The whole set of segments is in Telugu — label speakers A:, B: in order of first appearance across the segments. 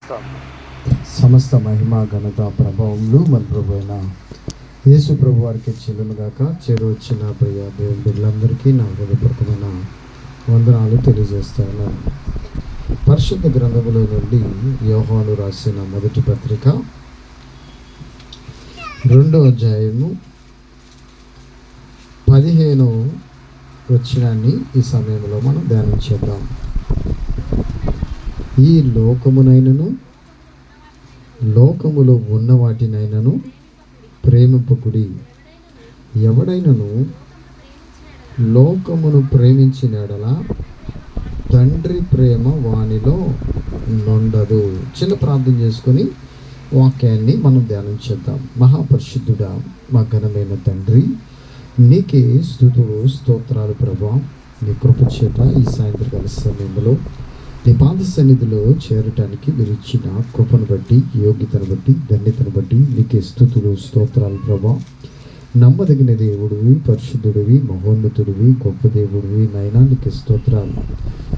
A: సమస్త మహిమ ఘనత ప్రభావములు మన ప్రభు అయిన యేసు ప్రభు వారికి చెల్లును గాక. చేరువచ్చిన ప్రియ దేవుని బిడ్డలందరికీ నా హృదయపూర్వకమైన వందనాలు తెలియజేస్తాను. పరిశుద్ధ గ్రంథములో నుండి యోహాను రాసిన మొదటి పత్రిక 2వ అధ్యాయము 15వ వచనాన్ని ఈ సమయంలో మనం ధ్యానం చేద్దాం. ఈ లోకమునైనను లోకములో ఉన్న వాటినైనను ప్రేమింపకుడి. ఎవడైనను లోకమును ప్రేమించిన యెడల తండ్రి ప్రేమ వానిలో నుండదు. చిన్న ప్రార్థన చేసుకొని వాక్యాన్ని మనం ధ్యానం చేద్దాం. మహాపరిశుద్ధుడా, మా ఘనమైన తండ్రి, నీకే స్తుతులు స్తోత్రాలు ప్రభా. నీ కృప చేత ఈ సాయంత్రకాల సమయంలో నీ పాద సన్నిధిలో చేరటానికి మీరు ఇచ్చిన కృపను బట్టి, యోగ్యతను బట్టి, ధన్యతను బట్టి నీకే స్తుతులు స్తోత్రాలు ప్రభా. నమ్మదగిన దేవుడివి, పరిశుద్ధుడివి, మహోన్నతుడివి, గొప్ప దేవుడివి నాయనా, నీకే స్తోత్రాలు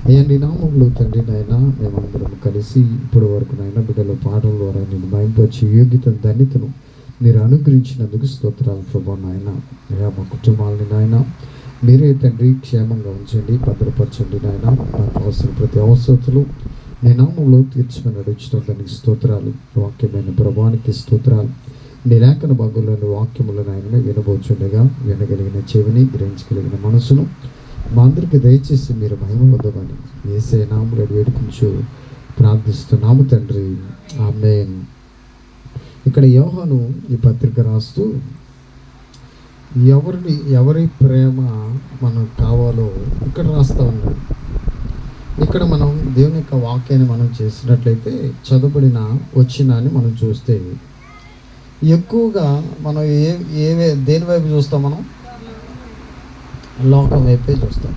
A: అయ్యా. నీ నామంలో తండ్రి నాయనా, మేమందరం కలిసి ఇప్పటి వరకు నాయన బిడ్డల పాటల ద్వారా నేను మైంపరిచి యోగ్యతను, ధన్యతను మీరు అనుగ్రహించినందుకు స్తోత్రాలు ప్రభా. నాయన అయ్యా, మా కుటుంబాలని నాయన మీరే తండ్రి క్షేమంగా ఉంచండి, భద్రపరచండి నాయన. నాకు అవసరం ప్రతి అవసరతలు నీ నామంలో తీర్చుకొని నడుచుట దానికి స్తోత్రాలు. వాక్యమైన ప్రభానికి స్తోత్రాలు. నీ లేఖన భాగంలోని వాక్యములను ఆయన వినబోచుండగా వినగలిగిన చెవిని, గ్రహించగలిగిన మనసును మా అందరికీ దయచేసి మీరు మహిమ పొందమని యేసే నామములో వేడుకుంటూ ప్రార్థిస్తున్నాము తండ్రి, ఆమేన్. ఇక్కడ యోహాను ఈ పత్రిక రాస్తూ ఎవరి ప్రేమ మనకు కావాలో ఇక్కడ రాస్తూ ఉన్నాడు. ఇక్కడ మనం దేవుని యొక్క వాక్యాన్ని మనం చేసినట్లయితే చదువుబడిన వచ్చినాన్ని మనం చూస్తే ఎక్కువగా మనం దేని వైపు చూస్తాం? మనం లోకం వైపే చూస్తాం.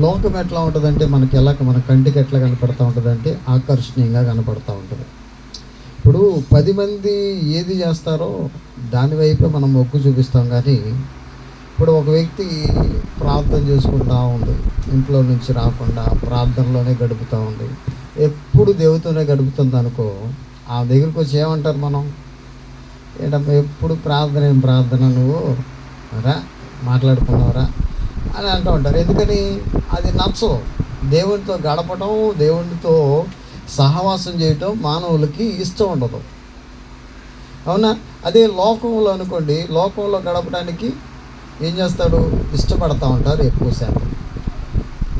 A: లోకం ఎట్లా ఉంటుందంటే మన కంటికి ఎట్లా కనపడుతూ ఉంటుందంటే ఆకర్షణీయంగా కనపడుతూ ఉంటుంది. ఇప్పుడు 10 మంది ఏది చేస్తారో దాని వైపే మనం మొగ్గు చూపిస్తాం. కానీ ఇప్పుడు ఒక వ్యక్తి ప్రార్థన చేసుకుంటూ ఉంది, ఇంట్లో నుంచి రాకుండా ప్రార్థనలోనే గడుపుతూ ఉంది, ఎప్పుడు దేవుతోనే గడుపుతుంది అనుకో, ఆ దగ్గరికి వచ్చి ఏమంటారు మనం? ఏంటమ్మా ఎప్పుడు ప్రార్థన నువ్వు రా మాట్లాడుకున్నావురా అని అంటూ ఉంటారు. ఎందుకని? అది నచ్చదు. దేవునితో గడపడం, దేవునితో సహవాసం చేయటం మానవులకి ఇష్టం ఉండదు, అవునా? అదే లోకంలో అనుకోండి, లోకంలో గడపడానికి ఏం చేస్తాడు? ఇష్టపడతా ఉంటారు ఎక్కువ శాతం.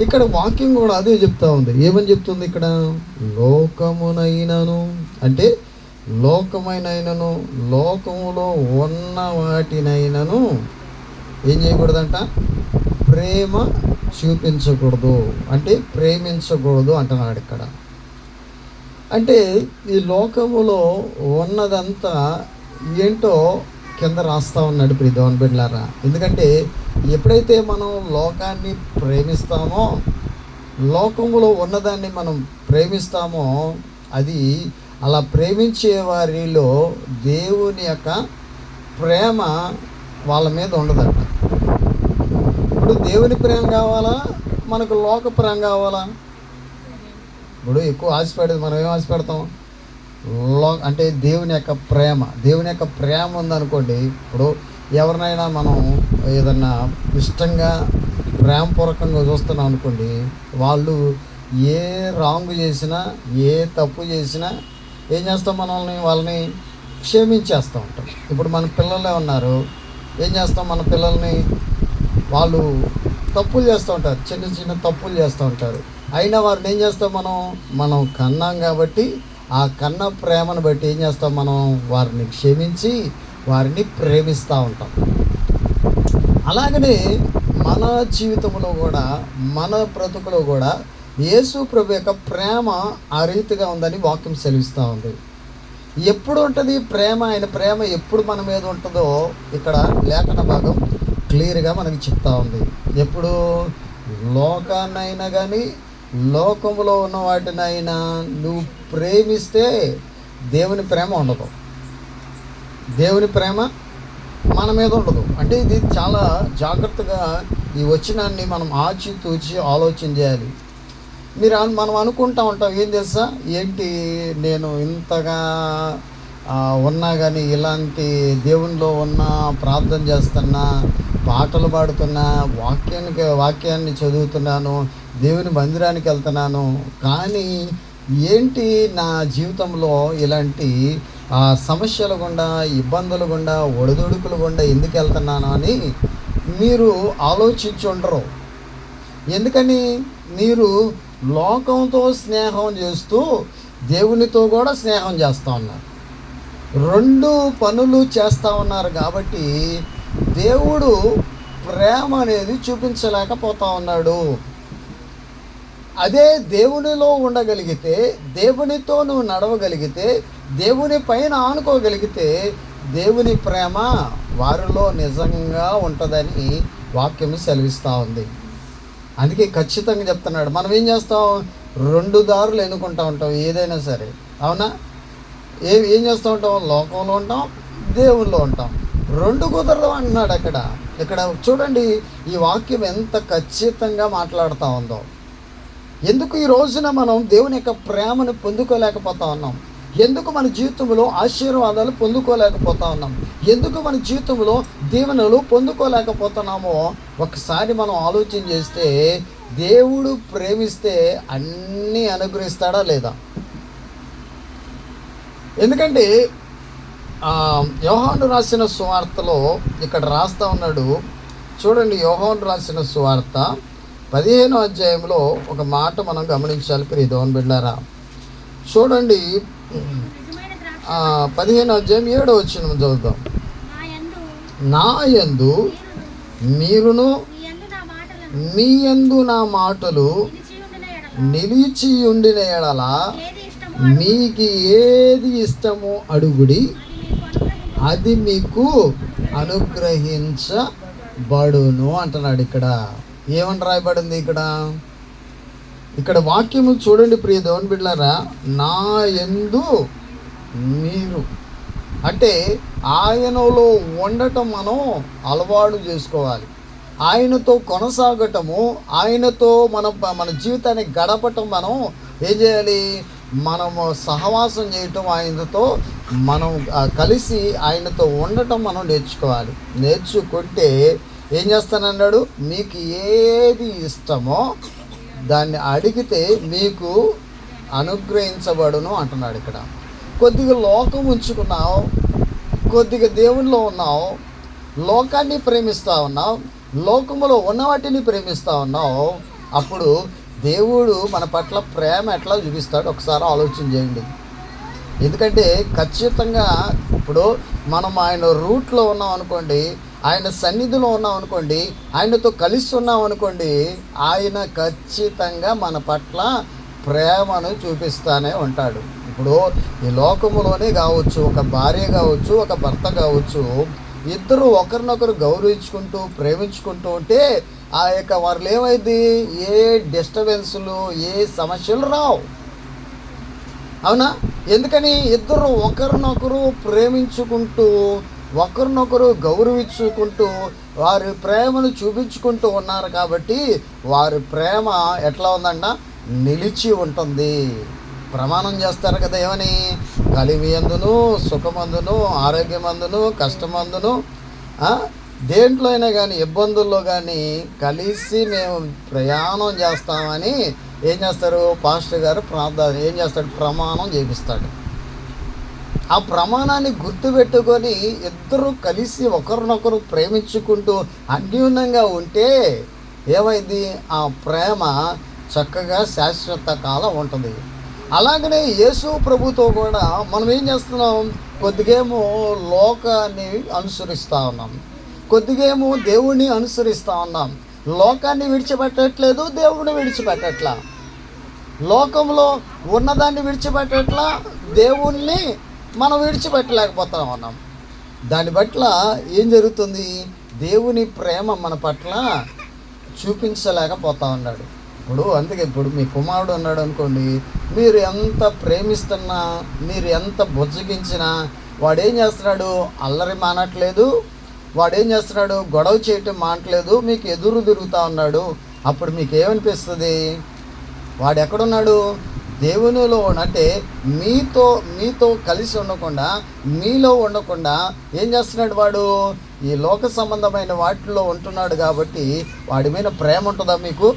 A: ఇక్కడ వాక్యం కూడా అదే చెప్తా ఉంది. ఏమని చెప్తుంది ఇక్కడ? లోకమునైనను అంటే లోకమైనను లోకములో ఉన్న వాటినైనను ఏం చేయకూడదంట? ప్రేమ చూపించకూడదు, అంటే ప్రేమించకూడదు అంటున్నాడు ఇక్కడ. అంటే ఈ లోకములో ఉన్నదంతా ఏంటో కింద రాస్తూ ఉన్నాడు ప్రియ దేవుని బిడ్డలారా. ఎందుకంటే ఎప్పుడైతే మనం లోకాన్ని ప్రేమిస్తామో, లోకములో ఉన్నదాన్ని మనం ప్రేమిస్తామో, అది అలా ప్రేమించే వారిలో దేవుని యొక్క ప్రేమ వాళ్ళ మీద ఉండదంట. ఇప్పుడు దేవుని ప్రేమ కావాలా, మనకు లోక ప్రేమ కావాలా? ఇప్పుడు ఎక్కువ ఆశపడేది మనం ఏం ఆశపడతాం? అంటే దేవుని యొక్క ప్రేమ ఉందనుకోండి. ఇప్పుడు ఎవరినైనా మనం ఏదన్నా ఇష్టంగా ప్రేమపూర్వకంగా చూస్తున్నాం అనుకోండి, వాళ్ళు ఏ రాంగ్ చేసినా, ఏ తప్పు చేసినా ఏం చేస్తాం? వాళ్ళని క్షమించేస్తూ ఉంటాం. ఇప్పుడు మన పిల్లలే ఉన్నారు, ఏం చేస్తాం? మన పిల్లల్ని వాళ్ళు తప్పులు చేస్తూ ఉంటారు, చిన్న చిన్న తప్పులు చేస్తూ ఉంటారు. అయినా వారిని ఏం చేస్తాం? మనం కన్నాం కాబట్టి ఆ కన్న ప్రేమను బట్టి ఏం చేస్తాం? మనం వారిని క్షమించి వారిని ప్రేమిస్తూ ఉంటాం. అలాగనే మన జీవితంలో కూడా, మన బ్రతుకులో కూడా యేసు ప్రభు యొక్క ప్రేమ ఆ రీతిగా ఉందని వాక్యం సెలవిస్తూ ఉంది. ఎప్పుడు ఉంటుంది ప్రేమ? ఆయన ప్రేమ ఎప్పుడు మన మీద ఉంటుందో ఇక్కడ లేఖన భాగం క్లియర్గా మనకి చెప్తా ఉంది. ఎప్పుడు? లోకాన్నైనా కానీ లోకములో ఉన్న వాటినైనా నువ్వు ప్రేమిస్తే దేవుని ప్రేమ ఉండదు, దేవుని ప్రేమ మన మీద ఉండదు. అంటే ఇది చాలా జాగ్రత్తగా ఈ వచనాన్ని మనం ఆచితూచి ఆలోచన చేయాలి. మనం అనుకుంటా ఉంటాం, ఏం తెలుసా, ఏంటి నేను ఇంతగా ఉన్నా కానీ, ఇలాంటి దేవునిలో ఉన్న ప్రార్థన చేస్తున్నా, పాటలు పాడుతున్నా, వాక్యాన్ని చదువుతున్నాను, దేవుని మందిరానికి వెళ్తున్నాను, కానీ ఏంటి నా జీవితంలో ఇలాంటి సమస్యలు గుండా, ఇబ్బందులు గుండా, ఒడిదుడుకులు గుండా ఎందుకు వెళ్తున్నాను అని మీరు ఆలోచించి ఉండరు. ఎందుకని? మీరు లోకంతో స్నేహం చేస్తూ దేవునితో కూడా స్నేహం చేస్తూ ఉన్నారు. 2 పనులు చేస్తూ ఉన్నారు కాబట్టి దేవుడు ప్రేమ అనేది చూపించలేకపోతా ఉన్నాడు. అదే దేవునిలో ఉండగలిగితే, దేవునితో నువ్వు నడవగలిగితే, దేవుని పైన ఆనుకోగలిగితే, దేవుని ప్రేమ వారిలో నిజంగా ఉంటుందని వాక్యం సెలవిస్తూ ఉంది. అందుకే ఖచ్చితంగా చెప్తున్నాడు. మనం ఏం చేస్తాం? 2 దారులు ఎన్నుకుంటూ ఉంటాం ఏదైనా సరే, అవునా? ఏం చేస్తూ ఉంటాం? లోకంలో ఉంటాం, దేవుల్లో ఉంటాం. 2 కుదరదు అంటున్నాడు ఇక్కడ చూడండి, ఈ వాక్యం ఎంత ఖచ్చితంగా మాట్లాడుతూ ఉందో. ఎందుకు ఈ రోజున మనం దేవుని యొక్క ప్రేమను పొందుకోలేకపోతా ఉన్నాం? ఎందుకు మన జీవితంలో ఆశీర్వాదాలు పొందుకోలేకపోతా ఉన్నాం? ఎందుకు మన జీవితంలో దీవెనలు పొందుకోలేకపోతున్నామో ఒకసారి మనం ఆలోచన చేస్తే, దేవుడు ప్రేమిస్తే అన్నీ అనుగ్రహిస్తాడా లేదా? ఎందుకంటే యోహాను రాసిన సువార్తలో ఇక్కడ రాస్తూ ఉన్నాడు. చూడండి, యోహాను రాసిన సువార్త 15వ అధ్యాయంలో ఒక మాట మనం గమనించాలి ప్రియ దేవుని బిడ్డలారా. చూడండి, 15వ అధ్యాయం 7వ వచనం చదువుతాం. నా యందు మీరును మీ యందు నా మాటలు నిలిచి ఉండిన ఎడల మీకు ఏది ఇష్టమో అడుగుడి, అది మీకు అనుగ్రహించబడును అంటున్నాడు. ఇక్కడ ఏమని రాయబడింది? ఇక్కడ వాక్యము చూడండి ప్రియ దేవుని బిడ్డలారా. నా యందు మీరు అంటే ఆయనలో ఉండటం మనం అలవాటు చేసుకోవాలి. ఆయనతో కొనసాగటము, ఆయనతో మన జీవితాన్ని గడపటం మనం ఏం చేయాలి? మనము సహవాసం చేయటం, ఆయనతో మనం కలిసి ఆయనతో ఉండటం మనం నేర్చుకోవాలి. నేర్చుకుంటే ఏం చేస్తానన్నాడు? మీకు ఏది ఇష్టమో దాన్ని అడిగితే మీకు అనుగ్రహించబడును అంటున్నాడు. ఇక్కడ కొద్దిగా లోకం ఉంచుకున్నావు, కొద్దిగా దేవునిలో ఉన్నావు, లోకాన్ని ప్రేమిస్తూ ఉన్నావు, లోకములో ఉన్న వాటిని ప్రేమిస్తూ ఉన్నావు, అప్పుడు దేవుడు మన పట్ల ప్రేమ ఎట్లా చూపిస్తాడు ఒకసారి ఆలోచన చేయండి. ఎందుకంటే ఖచ్చితంగా ఇప్పుడు మనం ఆయన రూట్లో ఉన్నాం అనుకోండి, ఆయన సన్నిధిలో ఉన్నాం అనుకోండి, ఆయనతో కలిసి ఉన్నాం అనుకోండి, ఆయన ఖచ్చితంగా మన పట్ల ప్రేమను చూపిస్తూనే ఉంటాడు. ఇప్పుడు ఈ లోకములోనే కావచ్చు, ఒక భార్య కావచ్చు, ఒక భర్త కావచ్చు, ఇద్దరు ఒకరినొకరు గౌరవించుకుంటూ ప్రేమించుకుంటూ ఉంటే ఆ యొక్క వారిలో ఏమైంది? ఏ డిస్టర్బెన్సులు, ఏ సమస్యలు రావు, అవునా? ఎందుకని? ఇద్దరు ఒకరినొకరు ప్రేమించుకుంటూ, ఒకరినొకరు గౌరవించుకుంటూ, వారి ప్రేమను చూపించుకుంటూ ఉన్నారు కాబట్టి వారి ప్రేమ ఎట్లా ఉందంట? నిలిచి ఉంటుంది. ప్రమాణం చేస్తారు కదా, ఏమని? కలిమియందును, సుఖమందును, ఆరోగ్యమందును, కష్టమందును, దేంట్లో అయినా కానీ, ఇబ్బందుల్లో కానీ కలిసి మేము ప్రయాణం చేస్తామని ఏం చేస్తారు? పాస్టర్ గారు ఏం చేస్తాడు? ప్రమాణం చేపిస్తాడు. ఆ ప్రమాణాన్ని గుర్తుపెట్టుకొని ఇద్దరు కలిసి ఒకరినొకరు ప్రేమించుకుంటూ అన్యూన్యంగా ఉంటే ఏమైంది? ఆ ప్రేమ చక్కగా శాశ్వత కాలం ఉంటుంది. అలాగనే యేసు ప్రభుతో కూడా మనం ఏం చేస్తున్నాం? కొద్దిగేమో లోకాన్ని అనుసరిస్తూ ఉన్నాం, కొద్దిగేమో దేవుణ్ణి అనుసరిస్తూ ఉన్నాం. లోకాన్ని విడిచిపెట్టట్లేదు, దేవుడిని విడిచిపెట్టట్లా. లోకంలో ఉన్నదాన్ని విడిచిపెట్టట్లా, దేవుణ్ణి మనం విడిచిపెట్టలేకపోతా ఉన్నాం. దాని పట్ల ఏం జరుగుతుంది? దేవుని ప్రేమ మన పట్ల చూపించలేకపోతా ఉన్నాడు. అందుకే ఇప్పుడు మీ కుమారుడు ఉన్నాడు అనుకోండి, మీరు ఎంత ప్రేమిస్తున్నా, మీరు ఎంత బుజ్జగించినా వాడేం చేస్తున్నాడు? అల్లరి మానట్లేదు, వాడేం చేస్తున్నాడు? గొడవ చేయటం మానట్లేదు, మీకు ఎదురు తిరుగుతూ ఉన్నాడు. అప్పుడు మీకు ఏమనిపిస్తుంది? వాడు ఎక్కడున్నాడు? దేవునిలో అంటే మీతో కలిసి ఉండకుండా, మీలో ఉండకుండా ఏం చేస్తున్నాడు వాడు? ఈ లోక సంబంధమైన వాటిల్లో ఉంటున్నాడు. కాబట్టి వాడి మీద ప్రేమ ఉంటుందా? మీకు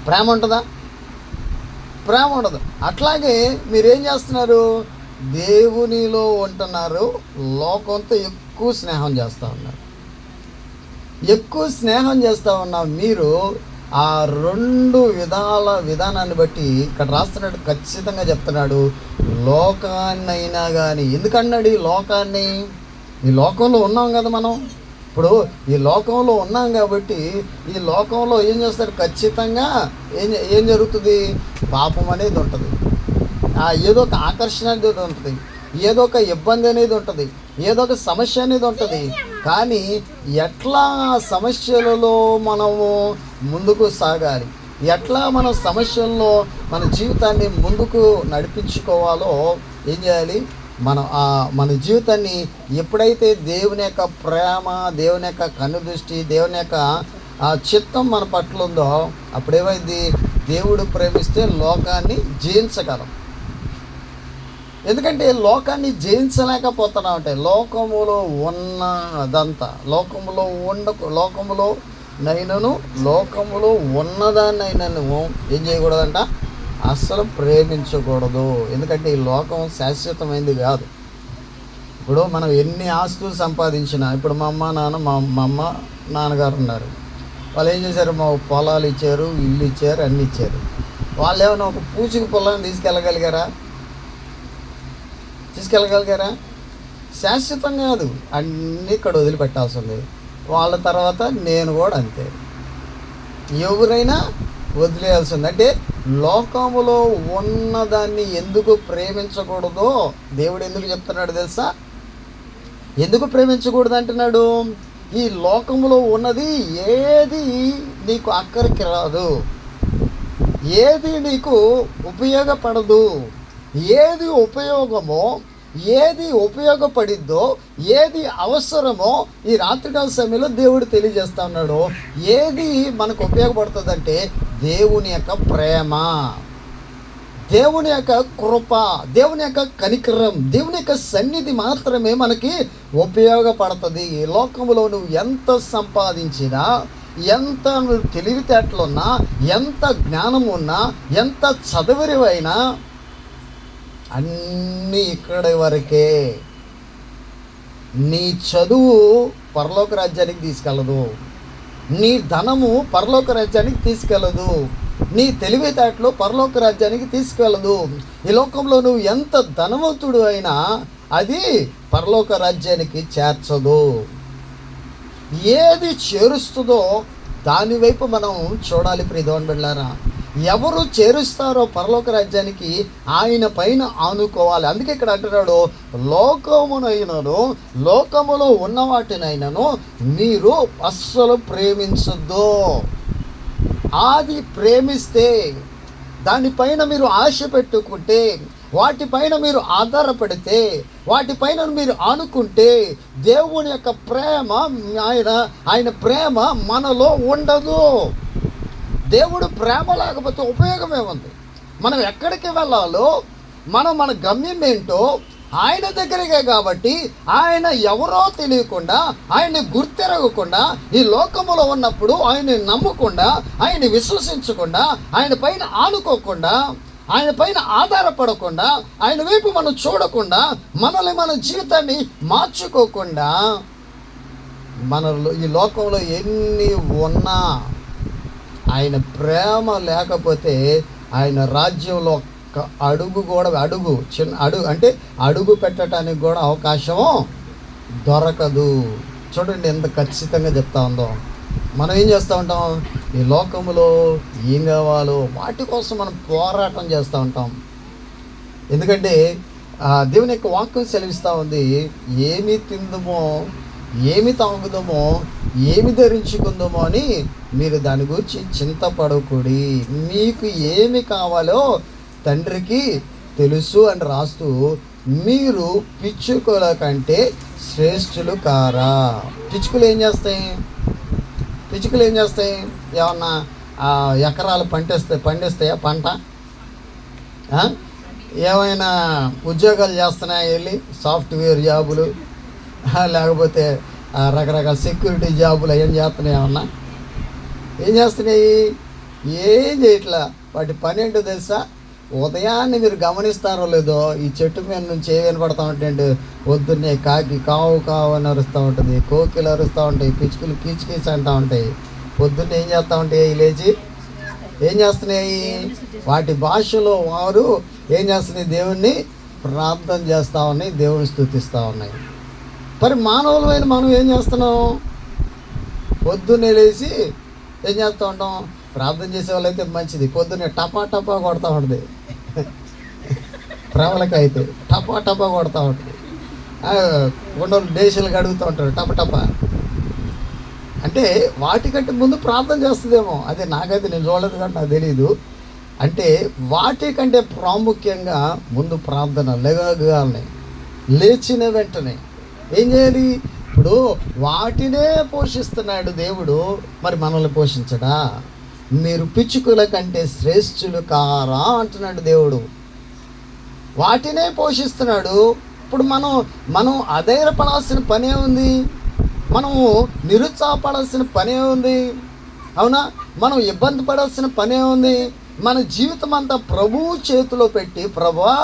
A: ప్రేమ ఉంటుందా? ప్రేమ ఉండదు. అట్లాగే మీరేం చేస్తున్నారు? దేవునిలో ఉంటున్నారు, లోకంతో ఎక్కువ స్నేహం చేస్తూ ఉన్నారు. ఎక్కువ స్నేహం చేస్తూ ఉన్నాం. మీరు ఆ రెండు విధానాన్ని బట్టి ఇక్కడ రాస్తున్నాడు, ఖచ్చితంగా చెప్తున్నాడు. లోకాన్నైనా కానీ, ఎందుకన్నాడు ఈ లోకాన్ని? ఈ లోకంలో ఉన్నాం కదా మనం. ఇప్పుడు ఈ లోకంలో ఉన్నాం కాబట్టి ఈ లోకంలో ఏం చేస్తారు? ఖచ్చితంగా ఏం జరుగుతుంది? పాపం అనేది ఉంటుంది, ఏదో ఒక ఆకర్షణ అనేది ఉంటుంది, ఏదో ఒక ఇబ్బంది అనేది ఉంటుంది, ఏదో ఒక సమస్య అనేది ఉంటుంది. కానీ ఎట్లా సమస్యలలో మనము ముందుకు సాగాలి, ఎట్లా మన సమస్యల్లో మన జీవితాన్ని ముందుకు నడిపించుకోవాలో ఏం చేయాలి? మన జీవితాన్ని ఎప్పుడైతే దేవుని యొక్క ప్రేమ, దేవుని యొక్క కనుదృష్టి, దేవుని యొక్క చిత్తం మన పట్ల ఉందో అప్పుడేమైంది? దేవుడు ప్రేమిస్తే లోకాన్ని జయించగలం. ఎందుకంటే లోకాన్ని జయించలేకపోతున్నాం. అంటే లోకములో ఉన్నదంతా, లోకములో ఉన్నదాన్నైనను ఏం చేయకూడదంట? అస్సలు ప్రేమించకూడదు. ఎందుకంటే ఈ లోకం శాశ్వతమైంది కాదు. ఇప్పుడు మనం ఎన్ని ఆస్తులు సంపాదించినా, ఇప్పుడు మా అమ్మ నాన్నగారు ఉన్నారు. వాళ్ళు ఏం చేశారు? మా పొలాలు ఇచ్చారు, ఇల్లు ఇచ్చారు, అన్నీ ఇచ్చారు. వాళ్ళు ఏమైనా ఒక పూచిక పొలాన్ని తీసుకెళ్ళగలిగారా? శాశ్వతం కాదు. అన్నీ ఇక్కడ వదిలిపెట్టాల్సి ఉంది. వాళ్ళ తర్వాత నేను కూడా అంతే, ఎవరైనా వదిలేయాల్సింది. అంటే లోకములో ఉన్నదాన్ని ఎందుకు ప్రేమించకూడదో దేవుడు ఎందుకు చెప్తున్నాడు తెలుసా? ఎందుకు ప్రేమించకూడదు అంటున్నాడు? ఈ లోకములో ఉన్నది ఏది నీకు అక్కడికి రాదు, ఏది నీకు ఉపయోగపడదు, ఏది ఉపయోగమో, ఏది ఉపయోగపడిద్దో, ఏది అవసరమో ఈ రాత్రికాల సమయంలో దేవుడు తెలియజేస్తా ఉన్నాడు. ఏది మనకు ఉపయోగపడుతుందంటే దేవుని యొక్క ప్రేమ, దేవుని యొక్క కృప, దేవుని యొక్క కనికరం, దేవుని యొక్క సన్నిధి మాత్రమే మనకి ఉపయోగపడుతుంది. ఈ లోకంలో నువ్వు ఎంత సంపాదించినా, ఎంత నువ్వు తెలివితేటలున్నా, ఎంత జ్ఞానం ఉన్నా, ఎంత చదువురివైనా అన్నీ ఇక్కడి వరకే. నీ చదువు పరలోక రాజ్యానికి తీసుకెళ్ళదు, నీ ధనము పరలోక రాజ్యానికి తీసుకెళ్ళదు, నీ తెలివితేటలు పరలోక రాజ్యానికి తీసుకెళ్ళదు. ఈ లోకంలో నువ్వు ఎంత ధనవంతుడు అయినా అది పరలోక రాజ్యానికి చేర్చదు. ఏది చేరుస్తుందో దాని వైపు మనం చూడాలి. ప్రియదేవుని బిడ్డలారా, ఎవరు చేరుస్తారో పరలోక రాజ్యానికి ఆయన పైన ఆనుకోవాలి. అందుకే ఇక్కడ అంటున్నాడు, లోకమునైనను లోకములో ఉన్న వాటినైనను మీరు అస్సలు ప్రేమించొద్దు. అది ప్రేమిస్తే, దానిపైన మీరు ఆశ పెట్టుకుంటే, వాటిపైన మీరు ఆధారపడితే, వాటిపైన మీరు ఆనుకుంటే దేవుని యొక్క ప్రేమ, ఆయన ప్రేమ మనలో ఉండదు. దేవుడు ప్రేమ లేకపోతే ఉపయోగం ఏముంది? మనం ఎక్కడికి వెళ్ళాలో, మన గమ్యం ఏంటో ఆయన దగ్గరికే. కాబట్టి ఆయన ఎవరో తెలియకుండా, ఆయన్ని గుర్తెరగకుండా, ఈ లోకములో ఉన్నప్పుడు ఆయన్ని నమ్మకుండా, ఆయన్ని విశ్వసించకుండా, ఆయన పైన ఆనుకోకుండా, ఆయన పైన ఆధారపడకుండా, ఆయన వైపు మనం చూడకుండా, మనల్ని మన జీవితాన్ని మార్చుకోకుండా, మనలో ఈ లోకంలో ఎన్ని ఉన్నా ఆయన ప్రేమ లేకపోతే ఆయన రాజ్యంలో అడుగు కూడా అడుగు పెట్టడానికి కూడా అవకాశం దొరకదు. చూడండి ఎంత ఖచ్చితంగా చెప్తా ఉందో. మనం ఏం చేస్తూ ఉంటాం? ఈ లోకంలో ఏం కావాలో వాటి కోసం మనం పోరాటం చేస్తూ ఉంటాం. ఎందుకంటే దేవుని యొక్క వాక్యం సెలవిస్తూ ఉంది, ఏమి తిందుమో, ఏమి తాగుదామో, ఏమి ధరించుకుందామో అని మీరు దాని గురించి చింతపడకూడి, మీకు ఏమి కావాలో తండ్రికి తెలుసు అని రాస్తూ, మీరు పిచ్చుకల కంటే శ్రేష్ఠులు కారా. పిచ్చుకలు ఏం చేస్తాయి? ఏమన్నా ఎకరాలు పండిస్తాయా పంట? ఏమైనా ఉద్యోగాలు చేస్తున్నాయా వెళ్ళి? సాఫ్ట్వేర్ జాబులు లేకపోతే రకరకాల సెక్యూరిటీ జాబులు ఏం చేస్తున్నాయి? ఏమన్నా ఏం చేస్తున్నాయి? ఏం చేయట్లా. వాటి పని ఏంటో తెలుసా? ఉదయాన్నే మీరు గమనిస్తారో లేదో, ఈ చెట్టు మీద నుంచి ఏ వినపడతా ఉంటాయండి? పొద్దున్నే కాకి కావు కావు అని అరుస్తూ ఉంటుంది, కోకిలు అరుస్తూ ఉంటాయి, పిచ్చుకలు కీచు కీచు అంటూ ఉంటాయి. పొద్దున్నే ఏం చేస్తూ ఉంటాయి? లేచి ఏం చేస్తున్నాయి? వాటి భాషలో వారు ఏం చేస్తున్నాయి? దేవుణ్ణి ప్రార్థన చేస్తూ ఉన్నాయి, దేవుని స్తుతిస్తూ ఉన్నాయి. మరి మానవులమైన మనం ఏం చేస్తున్నాం? పొద్దున్నే లేచి ఏం చేస్తూ ఉంటాం? ప్రార్థన చేసే వాళ్ళైతే మంచిది, పొద్దున్నే టపా టపా కొడతా ఉంటుంది. ప్రవళకి అయితే టపా టపా కొడతా ఉంటుంది. కొండలు దేశాలు అడుగుతూ ఉంటారు టప టపా. అంటే వాటికంటే ముందు ప్రార్థన చేస్తుందేమో, అదే నాకైతే నేను చూడలేదు కాబట్టి నాకు తెలియదు. అంటే వాటికంటే ప్రాముఖ్యంగా ముందు ప్రార్థన. లేవగానే లేచిన వెంటనే ఏం చేయాలి? ఇప్పుడు వాటినే పోషిస్తున్నాడు దేవుడు, మరి మనల్ని పోషించడా? మీరు పిచ్చుకల కంటే శ్రేష్ఠులు కారా అంటున్నాడు దేవుడు. వాటినే పోషిస్తున్నాడు. ఇప్పుడు మనం అధైర్యపడాల్సిన పనే ఉంది? మనము నిరుత్సాహపడాల్సిన పనే ఉంది? అవునా? మనం ఇబ్బంది పడాల్సిన పనే ఉంది? మన జీవితం అంతా ప్రభువు చేతిలో పెట్టి, ప్రభువా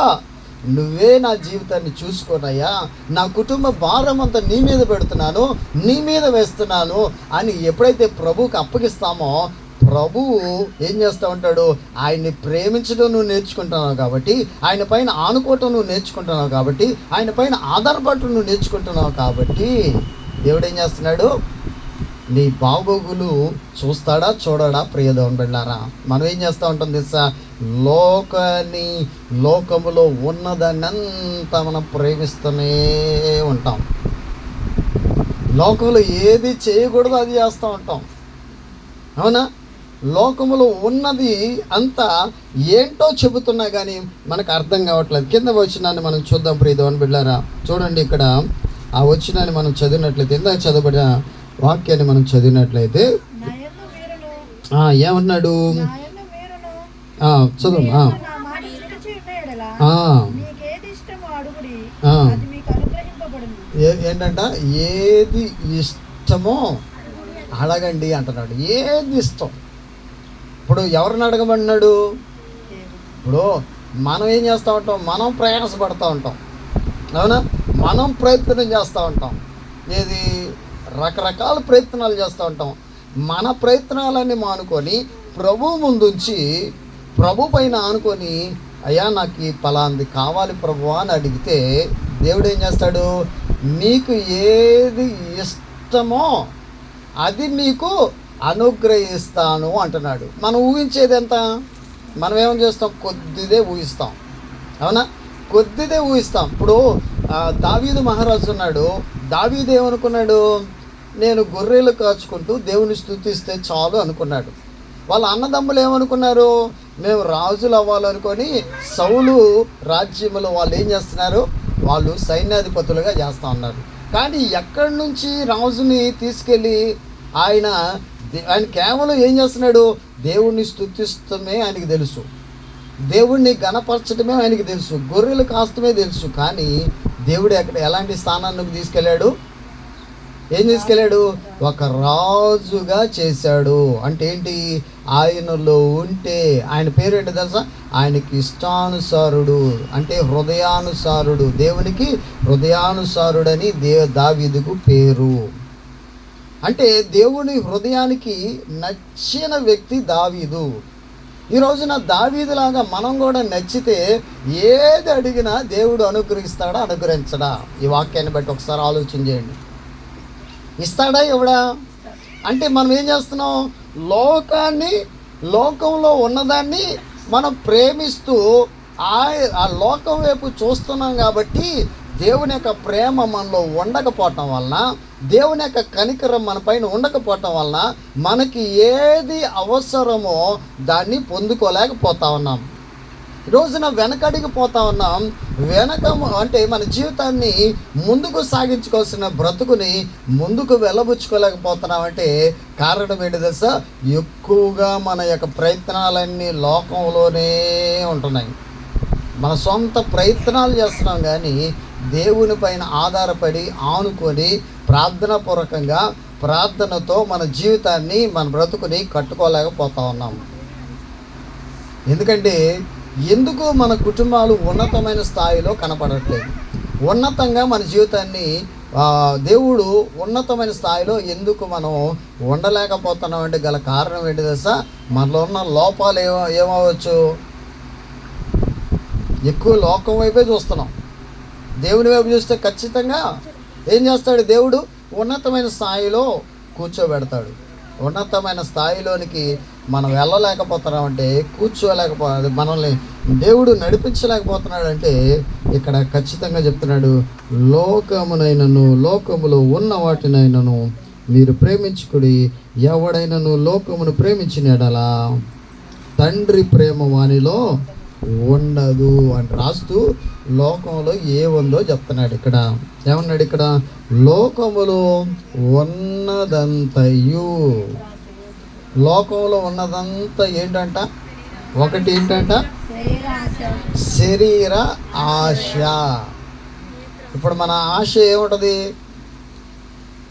A: నువ్వే నా జీవితాన్ని చూసుకోనయ్యా, నా కుటుంబ భారం అంతా నీ మీద పెడుతున్నాను, నీ మీద వేస్తున్నాను అని ఎప్పుడైతే ప్రభువుకి అప్పగిస్తామో, ప్రభువు ఏం చేస్తూ ఉంటాడు? ఆయన్ని ప్రేమించడం నువ్వు నేర్చుకుంటున్నావు కాబట్టి, ఆయన పైన ఆనుకోవటం నువ్వు నేర్చుకుంటున్నావు కాబట్టి, ఆయన పైన ఆధారపడటం నువ్వు నేర్చుకుంటున్నావు కాబట్టి, దేవుడు ఏం చేస్తున్నాడు? నీ బాగోగులు చూస్తాడా చూడడా? ప్రియదేవుని బిడ్డలారా, మనం ఏం చేస్తూ ఉంటాం తెలుసా? లోకములో ఉన్నదాన్ని అంతా మనం ప్రేమిస్తూనే ఉంటాం. లోకంలో ఏది చేయకూడదో అది చేస్తూ ఉంటాం. అవునా? లోకములో ఉన్నది అంతా ఏంటో చెబుతున్నా కానీ మనకు అర్థం కావట్లేదు. కింద వచనాన్ని మనం చూద్దాం ప్రియదేవుని బిడ్డలారా. చూడండి, ఇక్కడ ఆ వచనాన్ని మనం చదివినట్లయితే, ఇందాక చదవబడిన వాక్యాన్ని మనం చదివినట్లయితే ఏమన్నాడు? చదువు. ఏంటంట? ఏది ఇష్టమో అడగండి అంటున్నాడు. ఏది ఇష్టం? ఇప్పుడు ఎవరిని అడగమన్నాడు? ఇప్పుడు మనం ఏం చేస్తూ ఉంటాం? మనం ప్రయాసపడుతూ ఉంటాం. అవునా? మనం ప్రయత్నం చేస్తూ ఉంటాం. ఏది? రకరకాల ప్రయత్నాలు చేస్తూ ఉంటాం. మన ప్రయత్నాలన్నీ మానుకొని ప్రభు ముందుంచి, ప్రభు పైన ఆనుకొని, అయ్యా నాకు ఈ ఫలాంది కావాలి ప్రభు అని అడిగితే దేవుడు ఏం చేస్తాడు? నీకు ఏది ఇష్టమో అది నీకు అనుగ్రహిస్తాను అంటున్నాడు. మనం ఊహించేది ఎంత? మనం ఏమని చేస్తాం? కొద్దిదే ఊహిస్తాం. అవునా? కొద్దిదే ఊహిస్తాం. ఇప్పుడు దావీదు మహారాజు ఉన్నాడు. దావీదు ఏమనుకున్నాడు? నేను గొర్రెలు కాచుకుంటూ దేవుని స్తుతిస్తే చాలు అనుకున్నాడు. వాళ్ళ అన్నదమ్ములు ఏమనుకున్నారు? మేము రాజులు అవ్వాలనుకొని సౌలు రాజ్యంలో వాళ్ళు ఏం చేస్తున్నారు? వాళ్ళు సైన్యాధిపతులుగా చేస్తూ ఉన్నారు. కానీ ఎక్కడి నుంచి రాజుని తీసుకెళ్ళి ఆయన కేవలం ఏం చేస్తున్నాడు? దేవుణ్ణి స్తుతిస్తమే ఆయనకి తెలుసు, దేవుణ్ణి గణపరచడమే ఆయనకి తెలుసు, గొర్రెలు కాస్తమే తెలుసు. కానీ దేవుడు ఎలాంటి స్థానానికి తీసుకెళ్ళాడు? ఏం తీసుకెళ్ళాడు? ఒక రాజుగా చేశాడు. అంటే ఏంటి? ఆయనలో ఉంటే, ఆయన పేరు ఏంటో తెలుసా? ఆయనకి ఇష్టానుసారుడు, అంటే హృదయానుసారుడు. దేవునికి హృదయానుసారుడని దావీదుకు పేరు. అంటే దేవుని హృదయానికి నచ్చిన వ్యక్తి దావీదు. ఈ రోజున దావీదులాగా మనం కూడా నచ్చితే ఏది అడిగినా దేవుడు అనుగ్రహిస్తాడా అనుగ్రహించడా? ఈ వాక్యాన్ని బట్టి ఒకసారి ఆలోచన చేయండి. ఇస్తాడా ఇవ్వడా? అంటే మనం ఏం చేస్తున్నాం? లోకంలో ఉన్నదాన్ని మనం ప్రేమిస్తూ ఆ లోకం వైపు చూస్తున్నాం కాబట్టి దేవుని యొక్క ప్రేమ మనలో ఉండకపోవటం వలన, దేవుని యొక్క కనికరం మన పైన ఉండకపోవటం వలన మనకి ఏది అవసరమో దాన్ని పొందుకోలేకపోతా ఉన్నాం. రోజున వెనకడికి పోతా ఉన్నాం. అంటే మన జీవితాన్ని ముందుకు సాగించుకోవాల్సిన బ్రతుకుని ముందుకు వెళ్ళబుచ్చుకోలేకపోతున్నాం. అంటే కారణం ఏంటి తెలుసా? ఎక్కువగా మన యొక్క ప్రయత్నాలన్నీ లోకంలోనే ఉంటున్నాయి. మన సొంత ప్రయత్నాలు చేస్తున్నాం, కానీ దేవుని పైన ఆధారపడి ఆనుకొని ప్రార్థనాపూర్వకంగా ప్రార్థనతో మన జీవితాన్ని మన బ్రతుకుని కట్టుకోలేకపోతా ఉన్నాం. ఎందుకు మన కుటుంబాలు ఉన్నతమైన స్థాయిలో కనపడట్లేదు? ఉన్నతంగా మన జీవితాన్ని దేవుడు ఉన్నతమైన స్థాయిలో ఎందుకు మనం ఉండలేకపోతున్నాం అంటే గల కారణం ఏంటి తెలుసా? మనలో ఉన్న లోపాలు ఏమవచ్చు? ఎక్కువ లోకం వైపే చూస్తున్నాం. దేవుని వైపు చూస్తే ఖచ్చితంగా ఏం చేస్తాడు? దేవుడు ఉన్నతమైన స్థాయిలో కూర్చోబెడతాడు. ఉన్నతమైన స్థాయిలోనికి మనం వెళ్ళలేకపోతున్నామంటే, మనల్ని దేవుడు నడిపించలేకపోతున్నాడంటే ఇక్కడ ఖచ్చితంగా చెప్తున్నాడు, లోకములో ఉన్న వాటినైనను మీరు ప్రేమించుకుడి, ఎవడైనను లోకమును ప్రేమించిన ఎడలా తండ్రి ప్రేమ వానిలో ఉండదు అని రాస్తూ లోకంలో ఏముందో చెప్తున్నాడు. ఇక్కడ ఏమన్నాడు? ఇక్కడ లోకములో ఉన్నదంతయు, లోకంలో ఉన్నదంతా ఏంటంట? ఒకటి ఏంటంట? శరీర ఆశ. ఇప్పుడు మన ఆశ ఏముంటుంది?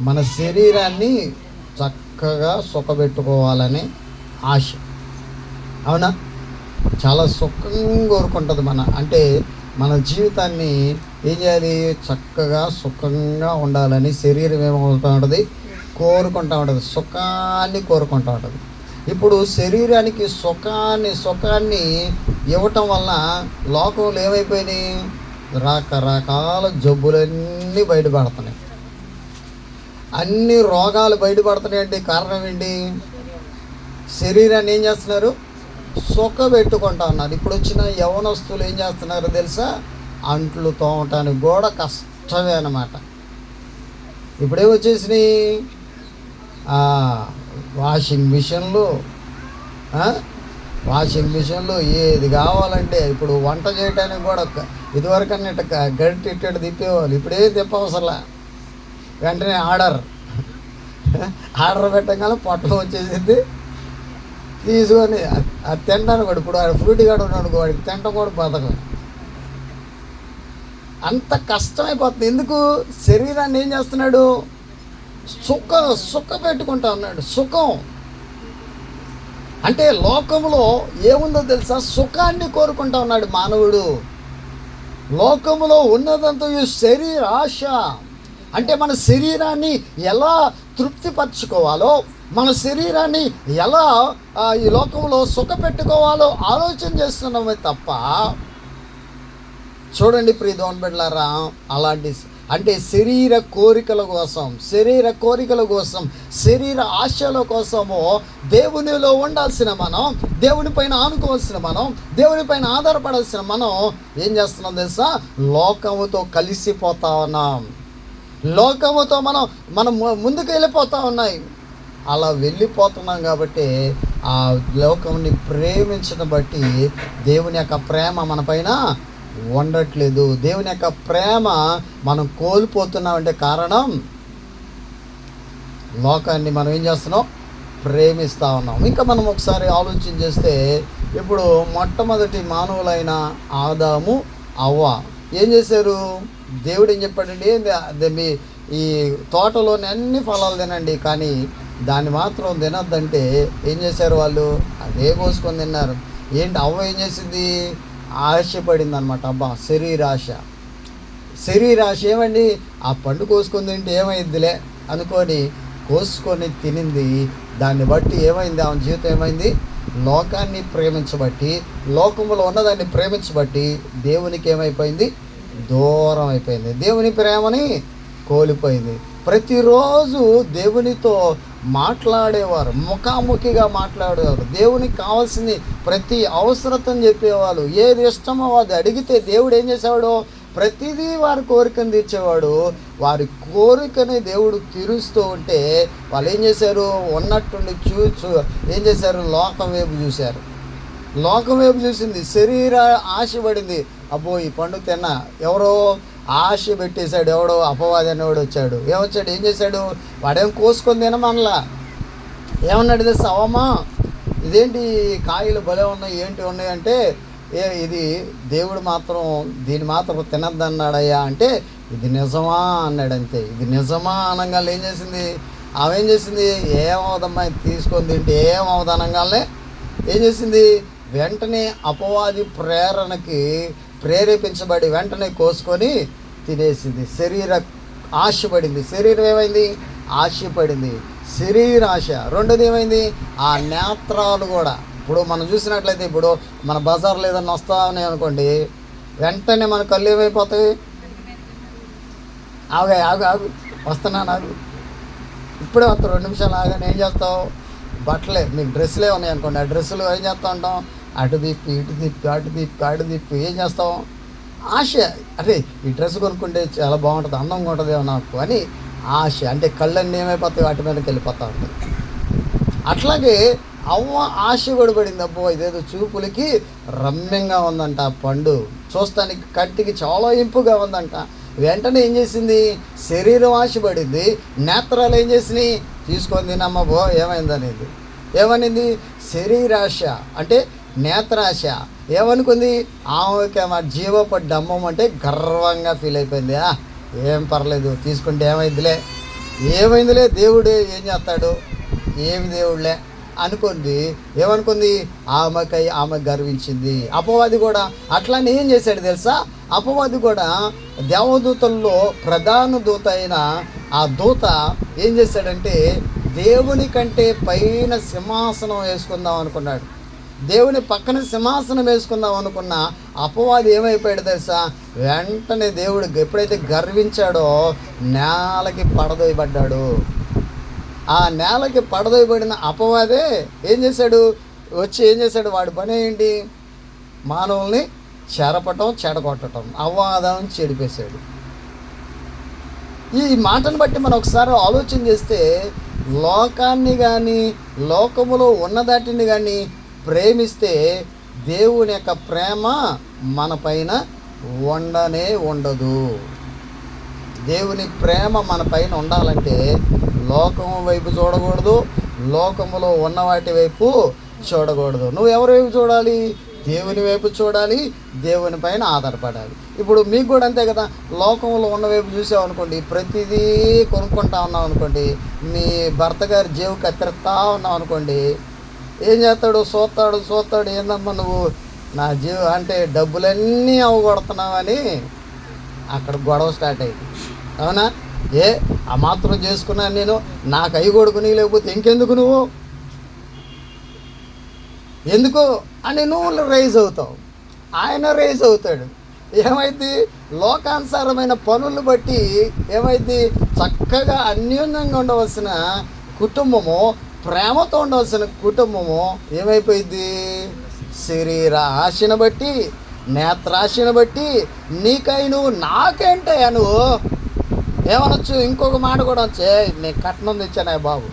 A: మన శరీరాన్ని చక్కగా సుఖపెట్టుకోవాలనే ఆశ. అవునా? చాలా సుఖంగా కోరుకుంటుంది. మన జీవితాన్ని ఏం చేయాలి? చక్కగా సుఖంగా ఉండాలని శరీరం ఏమవుతూ ఉంటుంది? కోరుకుంటూ ఉంటుంది, సుఖాన్ని కోరుకుంటూ ఉంటుంది. ఇప్పుడు శరీరానికి సుఖాన్ని ఇవ్వటం వలన లోకంలో ఏమైపోయినాయి? రకరకాల జబ్బులన్నీ బయటపడుతున్నాయి, అన్ని రోగాలు బయటపడుతున్నాయి. అంటే కారణం ఏంటి? శరీరాన్ని ఏం చేస్తున్నారు? పెట్టుకుంటా ఉన్నారు. ఇప్పుడు వచ్చిన యవ్వనస్తులు ఏం చేస్తున్నారు తెలుసా? అంట్లు తోమటానికి కూడా కష్టమే అన్నమాట. ఇప్పుడేమొచ్చేసినాయి? వాషింగ్ మిషన్లు ఏది కావాలంటే. ఇప్పుడు వంట చేయడానికి కూడా ఇదివరకన్నా గరిటె ఇట్టేటు తిప్పేవాళ్ళు, ఇప్పుడే తిప్పవసరలా. వెంటనే ఆర్డర్ పెట్టగానే పొట్టలో వచ్చేసింది, తీసుకొని అది తింటాను కూడా. ఇప్పుడు వాడు ఫ్రూట్ గాడు ఉన్నాడు, వాడికి తింటాం కూడా బతకం. అంత కష్టమైపోతుంది. ఎందుకు? శరీరాన్ని ఏం చేస్తున్నాడు? సుఖ పెట్టుకుంటా ఉన్నాడు. సుఖం అంటే లోకంలో ఏముందో తెలుసా? సుఖాన్ని కోరుకుంటా ఉన్నాడు మానవుడు. లోకంలో ఉన్నదంతా శరీర ఆశ. అంటే మన శరీరాన్ని ఎలా తృప్తిపరచుకోవాలో, మన శరీరాన్ని ఎలా ఈ లోకంలో సుఖపెట్టుకోవాలో ఆలోచన చేస్తున్నామే తప్ప, చూడండి ప్రియ దేవుని బిడ్డలారా, అలాంటి అంటే శరీర కోరికల కోసం, శరీర ఆశల కోసము దేవునిలో ఉండాల్సిన మనం, దేవునిపైన ఆనుకోవాల్సిన మనం, దేవునిపైన ఆధారపడాల్సిన మనం ఏం చేస్తున్నాం తెలుసా? లోకముతో కలిసిపోతా ఉన్నాం. లోకముతో మనం ముందుకు వెళ్ళిపోతూ ఉన్నాయి. అలా వెళ్ళిపోతున్నాం కాబట్టి ఆ లోకంని ప్రేమించడం బట్టి దేవుని యొక్క ప్రేమ మన పైన ఉండట్లేదు. దేవుని యొక్క ప్రేమ మనం కోల్పోతున్నామంటే కారణం లోకాన్ని మనం ఏం చేస్తున్నాం? ప్రేమిస్తూ ఉన్నాం. ఇంకా మనం ఒకసారి ఆలోచన చేస్తే, ఇప్పుడు మొట్టమొదటి మానవులైన ఆదాము అవ్వ ఏం చేశారు? దేవుడు ఏం చెప్పాడండి? ఈ తోటలోని అన్ని ఫలాలు తినండి, కానీ దాన్ని మాత్రం తినొద్దంటే ఏం చేశారు? వాళ్ళు అదే కోసుకొని తిన్నారు. ఏంటి? అవ్వ ఏం చేసింది? ఆశపడింది అనమాట. శరీరాశ ఏమండి? ఆ పండు కోసుకొని తింటే ఏమైందిలే అనుకొని కోసుకొని తినింది. దాన్ని బట్టి ఏమైంది? ఆమె జీవితం ఏమైంది? లోకాన్ని ప్రేమించబట్టి, లోకంలో ఉన్నదాన్ని ప్రేమించబట్టి దేవునికి ఏమైపోయింది? దూరం అయిపోయింది. దేవుని ప్రేమని కోల్పోయింది. ప్రతిరోజు దేవునితో మాట్లాడేవారు, ముఖాముఖిగా మాట్లాడేవారు. దేవునికి కావాల్సింది ప్రతి అవసరతను చెప్పేవాళ్ళు. ఏది ఇష్టమో అది అడిగితే దేవుడు ఏం చేసేవాడు? ప్రతిదీ వారి కోరికను తీర్చేవాడు. వారి కోరికని దేవుడు తీరుస్తూ ఉంటే వాళ్ళు ఏం చేశారు? ఉన్నట్టుండి ఏం చేశారు? లోకం వైపు చూశారు. లోకం వైపు చూసింది, శరీర ఆశ పడింది. అబ్బో ఈ పండు తిన్నా, ఎవరో ఆశ పెట్టేశాడు, ఎవడో అపవాది అనేవాడు వచ్చాడు. ఏమొచ్చాడు, ఏం చేశాడు, వాడేం కోసుకొని తినమనలా. ఏమన్నాడు తెలుసా, అవమ్మా ఇదేంటి కాయలు భలే ఉన్నాయి, ఏంటి ఉన్నాయి అంటే, ఇది దేవుడు మాత్రం దీన్ని మాత్రం తినద్దన్నాడయ్యా అంటే, ఇది నిజమా అన్నాడు. అంతే, ఇది నిజమా అనగానే ఏం చేసింది, ఆమె ఏం చేసింది, ఏమవుదమ్మా తీసుకొని తింటే ఏమవుదు అనగానే ఏం చేసింది, వెంటనే అపవాది ప్రేరణకి ప్రేరేపించబడి వెంటనే కోసుకొని తినేసింది. శరీర ఆశపడింది. శరీరం ఏమైంది, ఆశపడింది, శరీర ఆశ. రెండోది ఏమైంది, ఆ నేత్రాలు కూడా. ఇప్పుడు మనం చూసినట్లయితే, ఇప్పుడు మన బజార్లో ఏదన్నా వస్తామని అనుకోండి, వెంటనే మన కళ్ళు ఏమైపోతాయి, ఆగు ఆగు ఆగు వస్తున్నాను ఆగు, ఇప్పుడే వస్తావు, 2 నిమిషాలు ఆగానే ఏం చేస్తావు, బట్టలే మీకు డ్రెస్సులే ఉన్నాయి అనుకోండి, ఆ డ్రెస్సులు ఏం చేస్తూ ఉంటాం, అటు తిప్పి ఇటు తిప్పి అటు తిప్పి అటు తిప్పి ఏం చేస్తాం, ఆశ. అరే ఈ డ్రెస్ కొనుక్కుంటే చాలా బాగుంటుంది, అందంగా ఉంటుందేమో నాకు అని ఆశ. అంటే కళ్ళన్నీ ఏమైపోతాయి, వాటి మీదకి వెళ్ళిపోతూ ఉంటాయి. అట్లాగే అవ్వ ఆశ పడిపోయింది. అబ్బో ఇదేదో చూపులకి రమ్యంగా ఉందంట, ఆ పండు చూస్తానికి కంటికి చాలా ఇంపుగా ఉందంట. వెంటనే ఏం చేసింది, శరీరం ఆశపడింది, నేత్రాలు ఏం చేసినాయి, తీసుకొని తినమ్మ బో ఏమైందనేది. ఏమనింది, శరీరాశ అంటే నేత్రాశ. ఏమనుకుంది, ఆమెకి మా జీవపడ్డ అమ్మం అంటే గర్వంగా ఫీల్ అయిపోయింది. ఏం పర్లేదు తీసుకుంటే ఏమైందిలే దేవుడు ఏం చేస్తాడు, ఏమి దేవుడులే అనుకుంది. ఏమనుకుంది, ఆమె గర్వించింది. అపవాది కూడా అట్లానే ఏం చేశాడు తెలుసా, అపవాది కూడా దేవదూతల్లో ప్రధాన దూత అయిన ఆ దూత ఏం చేశాడంటే, దేవుని కంటే పైన సింహాసనం వేసుకుందాం అనుకున్నాడు. దేవుని పక్కన సింహాసనం వేసుకుందాం అనుకున్న అపవాది ఏమైపోయాడు తెలుసా, వెంటనే దేవుడు ఎప్పుడైతే గర్వించాడో నేలకి పడదోయబడ్డాడు. ఆ నేలకి పడదోయబడిన అపవాదే ఏం చేశాడు, ఏం చేశాడు, వాడి పని ఏంటి, మానవుల్ని చెరపటం చెడగొట్టడం, అవ్వాదం చెడిపేశాడు. ఈ మాటను బట్టి మనం ఒకసారి ఆలోచన చేస్తే, లోకాన్ని కానీ లోకములో ఉన్నదాటిని కానీ ప్రేమిస్తే దేవుని యొక్క ప్రేమ మన పైన ఉండదు. దేవుని ప్రేమ మన పైన ఉండాలంటే లోకము వైపు చూడకూడదు, లోకములో ఉన్న వాటి వైపు చూడకూడదు. నువ్వు ఎవరి వైపు చూడాలి, దేవుని వైపు చూడాలి, దేవుని పైన ఆధారపడాలి. ఇప్పుడు మీకు కూడా అంతే కదా, లోకంలో ఉన్న వైపు చూసావు అనుకోండి, ప్రతిదీ కొనుక్కుంటా ఉన్నావు అనుకోండి, మీ భర్త గారి జేబు కత్తిరిస్తా ఉన్నావు అనుకోండి, ఏం చేస్తాడు, చూస్తాడు ఏందమ్మా నువ్వు నా జీవ అంటే డబ్బులన్నీ అవగొడుతున్నావని అక్కడ గొడవ స్టార్ట్ అయింది. అవునా, ఆ మాత్రం చేసుకున్నాను నేను, నాకు అవి కొడుకుని లేకపోతే ఇంకెందుకు నువ్వు ఎందుకు అని నువ్వు రైజ్ అవుతావు, ఆయన రైజ్ అవుతాడు. ఏమైంది, లోకానుసారమైన పనులు బట్టి ఏమైంది, చక్కగా అన్యోన్యంగా ఉండవలసిన కుటుంబము, ప్రేమతో ఉండవలసిన కుటుంబము ఏమైపోయింది, శరీర ఆశను బట్టి, నేత్రాశను బట్టి, నీకై నువ్వు నాకేంటయ్యా నువ్వు ఏమనొచ్చు, ఇంకొక మాట కూడా వచ్చే, నేను కట్నం తెచ్చాను బాబు,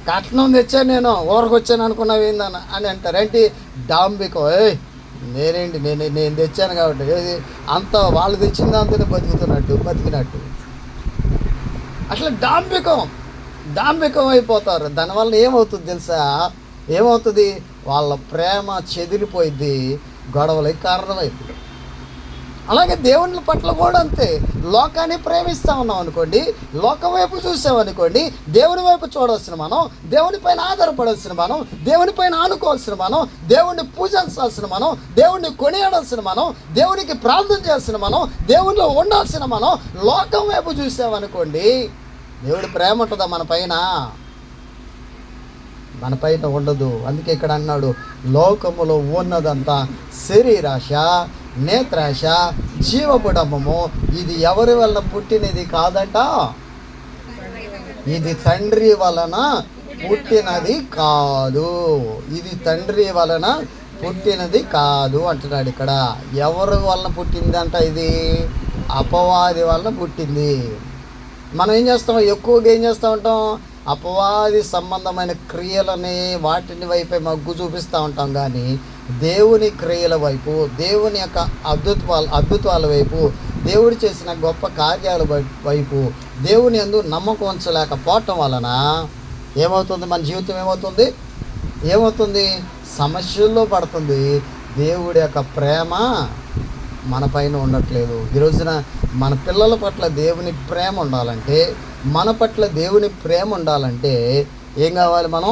A: కట్నం తెచ్చాను, నేను ఊరకొచ్చాను అనుకున్నావు ఏందని అని అంటారు. ఏంటి డాంబికో, నేను తెచ్చాను కాబట్టి ఏది అంత వాళ్ళు తెచ్చిన దాంతోనే బతికినట్టు అట్లా డాంబికం అయిపోతారు. దానివల్ల ఏమవుతుంది తెలుసా, ఏమవుతుంది, వాళ్ళ ప్రేమ చెదిరిపోయింది, గొడవలకి కారణమైంది. అలాగే దేవుని పట్ల కూడా అంతే. లోకాన్ని ప్రేమిస్తూ ఉన్నాం అనుకోండి, లోకం వైపు చూసామనుకోండి, దేవుని వైపు చూడాల్సిన మనం, దేవుని పైన ఆధారపడాల్సిన మనం, దేవుని పైన ఆనుకోవాల్సిన మనం, దేవుణ్ణి పూజించాల్సిన మనం, దేవుణ్ణి కొనియాడాల్సిన మనం, దేవునికి ప్రార్థన చేయాల్సిన మనం, దేవునిలో ఉండాల్సిన మనం లోకం వైపు చూసామనుకోండి, దేవుడి ప్రేమ ఉంటుందా మన పైన ఉండదు. అందుకే ఇక్కడ అన్నాడు, లోకములో ఉన్నదంతా శరీరాశ, నేత్రాశ, జీవపుడమము, ఇది ఎవరి వలన పుట్టినది కాదంట, ఇది తండ్రి వలన పుట్టినది కాదు, ఇది తండ్రి వలన పుట్టినది కాదు అంటున్నాడు ఇక్కడ. ఎవరి వలన పుట్టిందంట, ఇది అపవాది వలన పుట్టింది. మనం ఏం చేస్తాం, ఎక్కువగా ఏం చేస్తూ ఉంటాం, అపవాది సంబంధమైన క్రియలని వాటిని వైపే మగ్గు చూపిస్తూ ఉంటాం. కానీ దేవుని క్రియల వైపు, దేవుని యొక్క అద్భుతాల వైపు, దేవుడు చేసిన గొప్ప కార్యాల వైపు దేవుని యందు నమ్మకం ఉంచలేకపోవటం వలన ఏమవుతుంది? మన జీవితం ఏమవుతుంది? సమస్యల్లో పడుతుంది. దేవుడి యొక్క ప్రేమ మన పైన ఉండట్లేదు. ఈ రోజున మన పిల్లల పట్ల దేవుని ప్రేమ ఉండాలంటే, మన పట్ల దేవుని ప్రేమ ఉండాలంటే ఏం కావాలి? మనం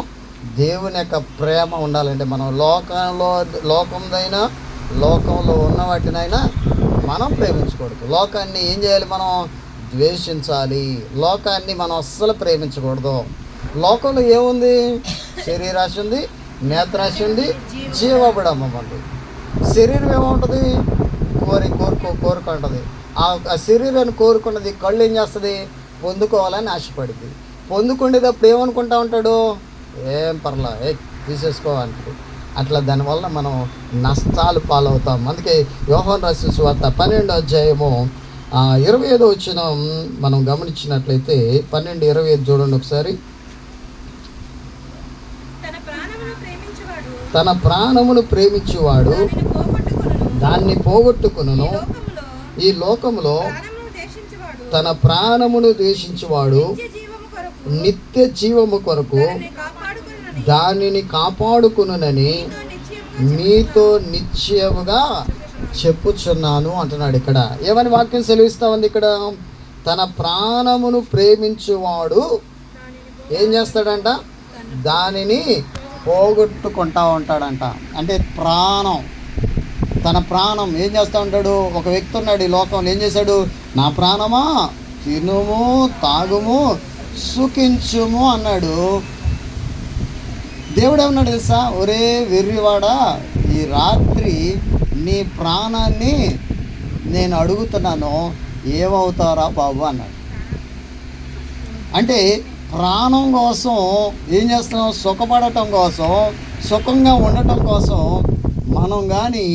A: దేవుని యొక్క ప్రేమ ఉండాలంటే మనం లోకంలో ఉన్న వాటినైనా మనం ప్రేమించకూడదు. లోకాన్ని ఏం చేయాలి? మనం ద్వేషించాలి. లోకాన్ని మనం అస్సలు ప్రేమించకూడదు. లోకంలో ఏముంది? శరీరాశ ఉంది, నేత్రాశ ఉంది, జీవబడమ్మ ఉంది. శరీరం ఏముంటుంది? కోరుకుంటుంది. ఆ శరీరాన్ని కోరుకున్నది కళ్ళు ఏం చేస్తుంది? పొందుకోవాలని ఆశపడింది. పొందుకునేటప్పుడు ఏమనుకుంటా ఉంటాడు? ఏం పర్లా, తీసేసుకోవాలంటే అట్లా దానివల్ల మనం నష్టాలు పాలవుతాం. అందుకే యోహాను రాసిన సువార్త 12వ అధ్యాయము 25వ వచనం మనం గమనించినట్లయితే 12:25 చూడండి ఒకసారి. తన ప్రాణమును ప్రేమించువాడు దాన్ని పోగొట్టుకొనును. ఈ లోకములో తన ప్రాణమును ద్వేషించువాడు నిత్య జీవము కొరకు దానిని కాపాడుకునునని మీతో నిశ్చయముగా చెప్పుచున్నాను అంటున్నాడు. ఇక్కడ ఏమని వాక్యం సెలవిస్తా ఉంది? ఇక్కడ తన ప్రాణమును ప్రేమించువాడు ఏం చేస్తాడంట? దానిని పోగొట్టుకుంటా ఉంటాడంట. అంటే తన ప్రాణం ఏం చేస్తూ ఉంటాడు? ఒక వ్యక్తి ఉన్నాడు ఈ లోకంలో, ఏం చేశాడు? నా ప్రాణమా తినుము, తాగుము, సుఖించుము అన్నాడు. దేవుడు ఏమన్నాడు తెలుసా? ఒరే వెర్రివాడా, ఈ రాత్రి నీ ప్రాణాన్ని నేను అడుగుతున్నాను, ఏమవుతారా బాబు అన్నాడు. అంటే ప్రాణం కోసం ఏం చేస్తున్నాం? సుఖపడటం కోసం, సుఖంగా ఉండటం కోసం మనం కానీ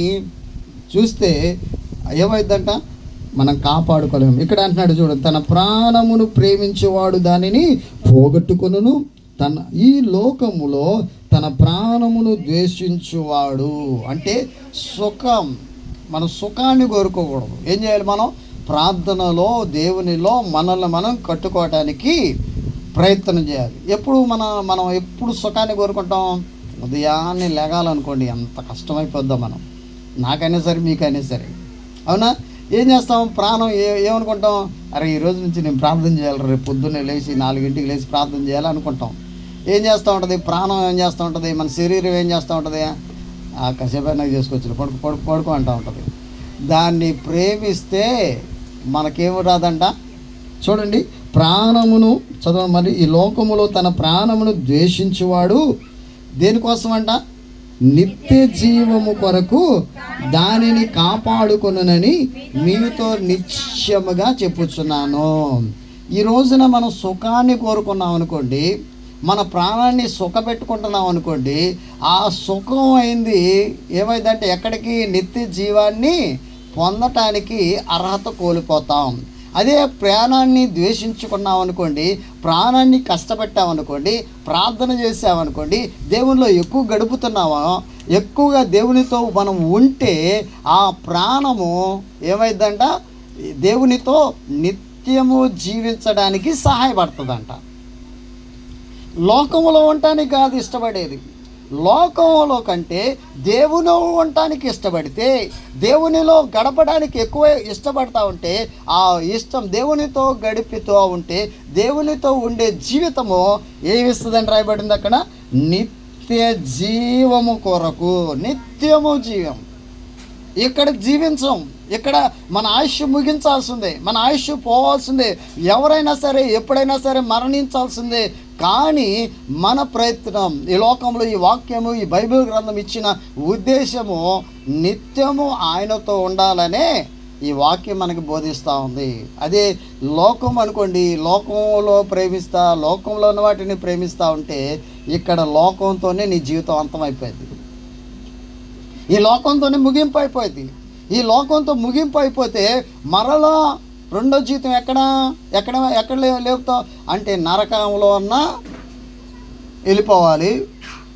A: చూస్తే ఏమైందంట? మనం కాపాడుకోలేము. ఇక్కడ అంటున్నాడు చూడండి, తన ప్రాణమును ప్రేమించేవాడు దానిని పోగొట్టుకొనును, ఈ లోకములో తన ప్రాణమును ద్వేషించువాడు. అంటే మనం సుఖాన్ని కోరుకోకూడదు. ఏం చేయాలి? మనం ప్రార్థనలో, దేవునిలో మనల్ని మనం కట్టుకోవటానికి ప్రయత్నం చేయాలి. మనం ఎప్పుడు సుఖాన్ని కోరుకుంటాం? ఉదయాన్నే లేగాలనుకోండి, ఎంత కష్టమైపోద్దాం మనం, నాకైనా సరే మీకైనా సరే, అవునా? ఏం చేస్తాం? ప్రాణం ఏమనుకుంటాం? అరే ఈరోజు నుంచి నేను ప్రార్థన చేయాలి, రేపు పొద్దున్నే లేచి 4 లేచి ప్రార్థన చేయాలనుకుంటాం. ఏం చేస్తూ ఉంటుంది? ప్రాణం ఏం చేస్తూ ఉంటుంది? మన శరీరం ఏం చేస్తూ ఉంటుంది? కాసేపైనా చేసుకోవచ్చు, పడుకో అంటూ ఉంటుంది. దాన్ని ప్రేమిస్తే మనకేమి రాదంట? చూడండి, ప్రాణమును చదవండి మరి. ఈ లోకములో తన ప్రాణమును ద్వేషించువాడు దేనికోసం అంట? నిత్య జీవము కొరకు దానిని కాపాడుకొనునని మీతో నిశ్చయముగా చెప్పుచున్నాను. ఈ రోజున మనం సుఖాన్ని కోరుకున్నాం అనుకోండి, మన ప్రాణాన్ని సుఖపెట్టుకుంటున్నాం అనుకోండి, ఆ సుఖం అయింది ఏమైందంటే ఎక్కడికి? నిత్య జీవాన్ని పొందటానికి అర్హత కోల్పోతాం. అదే ప్రాణాన్ని ద్వేషించుకున్నాం అనుకోండి, ప్రాణాన్ని కష్టపెట్టామనుకోండి, ప్రార్థన చేసామనుకోండి, దేవునిలో ఎక్కువ గడుపుతున్నామో, ఎక్కువగా దేవునితో మనం ఉంటే ఆ ప్రాణము ఏమైందంట? దేవునితో నిత్యము జీవించడానికి సహాయపడుతుందంట. లోకములో ఉండటానికి కాదు ఇష్టపడేది, లోకంలో కంటే దేవునిలో ఉండటానికి ఇష్టపడితే, దేవునిలో గడపడానికి ఎక్కువ ఇష్టపడతా ఉంటే, ఆ ఇష్టం దేవునితో గడిపితూ ఉంటే దేవునితో ఉండే జీవితము ఏమిస్తుందని రాయబడింది అక్కడ? నిత్య జీవము కొరకు. నిత్యము జీవం. ఇక్కడ జీవించం, ఇక్కడ మన ఆయుష్ ముగించాల్సిందే, మన ఆయుష్ పోవాల్సిందే, ఎవరైనా సరే ఎప్పుడైనా సరే మరణించాల్సిందే. కానీ మన ప్రయత్నం, ఈ లోకంలో ఈ వాక్యము, ఈ బైబిల్ గ్రంథం ఇచ్చిన ఉద్దేశము నిత్యము ఆయనతో ఉండాలనే ఈ వాక్యం మనకి బోధిస్తూ ఉంది. అదే లోకం అనుకోండి, లోకంలో లోకంలో ఉన్న వాటిని ప్రేమిస్తూ ఉంటే ఇక్కడ లోకంతోనే నీ జీవితం అంతమైపోయింది. ఈ లోకంతోనే ముగింపు అయిపోయింది. ఈ లోకంతో ముగింపు అయిపోతే మరలా రెండో జీవితం ఎక్కడ లేపుతావు అంటే నరకంలో ఉన్న వెళ్ళిపోవాలి.